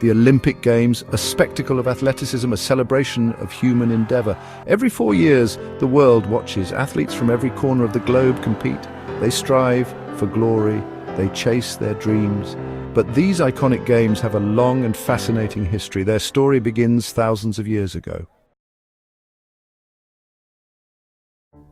The Olympic Games, a spectacle of athleticism, a celebration of human endeavor. Every 4 years, the world watches. Athletes from every corner of the globe compete. They strive for glory. They chase their dreams. But these iconic games have a long and fascinating history. Their story begins thousands of years ago.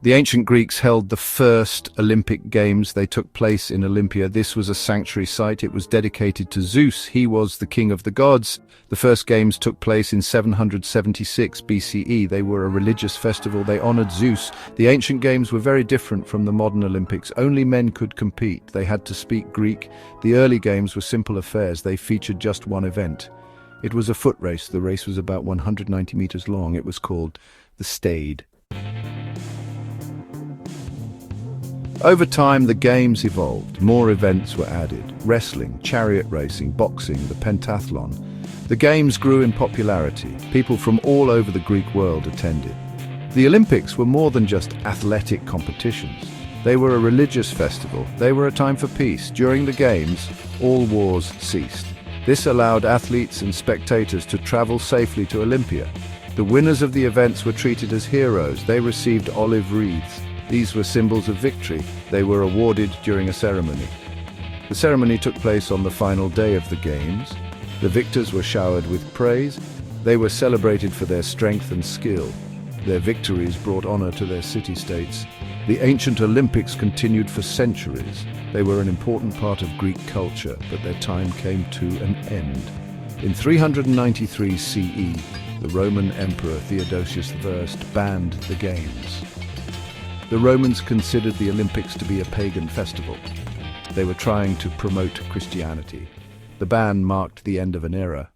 The ancient Greeks held the first Olympic Games. They took place in Olympia. This was a sanctuary site. It was dedicated to Zeus. He was the king of the gods. The first games took place in 776 BCE. They were a religious festival. They honored Zeus. The ancient games were very different from the modern Olympics. Only men could compete. They had to speak Greek. The early games were simple affairs. They featured just one event. It was a foot race. The race was about 190 meters long. It was called the Stade. Over time, the games evolved. More events were added. Wrestling, chariot racing, boxing, the pentathlon. The games grew in popularity. People from all over the Greek world attended. The Olympics were more than just athletic competitions. They were a religious festival. They were a time for peace. During the games, all wars ceased. This allowed athletes and spectators to travel safely to Olympia. The winners of the events were treated as heroes. They received olive wreaths. These were symbols of victory. They were awarded during a ceremony. The ceremony took place on the final day of the Games. The victors were showered with praise. They were celebrated for their strength and skill. Their victories brought honor to their city-states. The ancient Olympics continued for centuries. They were an important part of Greek culture, but their time came to an end. In 393 CE, the Roman Emperor Theodosius I banned the Games. The Romans considered the Olympics to be a pagan festival. They were trying to promote Christianity. The ban marked the end of an era.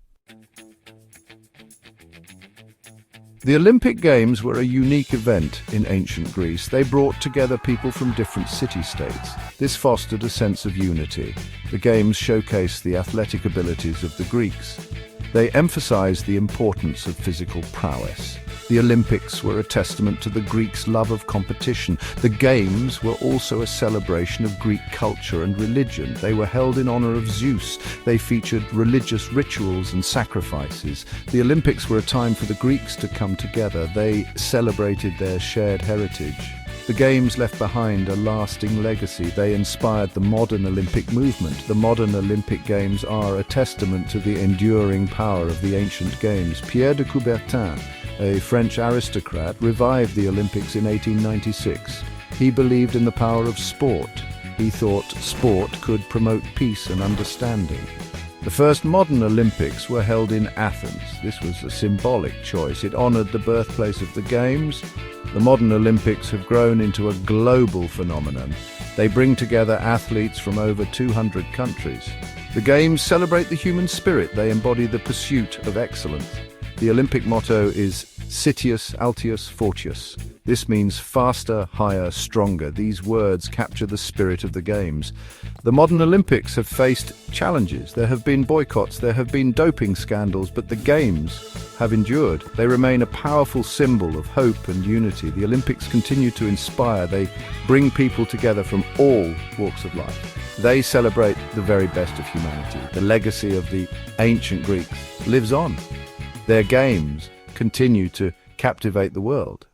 The Olympic Games were a unique event in ancient Greece. They brought together people from different city-states. This fostered a sense of unity. The Games showcased the athletic abilities of the Greeks. They emphasized the importance of physical prowess. The Olympics were a testament to the Greeks' love of competition. The Games were also a celebration of Greek culture and religion. They were held in honor of Zeus. They featured religious rituals and sacrifices. The Olympics were a time for the Greeks to come together. They celebrated their shared heritage. The Games left behind a lasting legacy. They inspired the modern Olympic movement. The modern Olympic Games are a testament to the enduring power of the ancient Games. Pierre de Coubertin, a French aristocrat, revived the Olympics in 1896. He believed in the power of sport. He thought sport could promote peace and understanding. The first modern Olympics were held in Athens. This was a symbolic choice. It honored the birthplace of the Games. The modern Olympics have grown into a global phenomenon. They bring together athletes from over 200 countries. The Games celebrate the human spirit. They embody the pursuit of excellence. The Olympic motto is Citius, Altius, Fortius. This means faster, higher, stronger. These words capture the spirit of the Games. The modern Olympics have faced challenges. There have been boycotts, there have been doping scandals, but the Games have endured. They remain a powerful symbol of hope and unity. The Olympics continue to inspire. They bring people together from all walks of life. They celebrate the very best of humanity. The legacy of the ancient Greeks lives on. Their Games continue to captivate the world.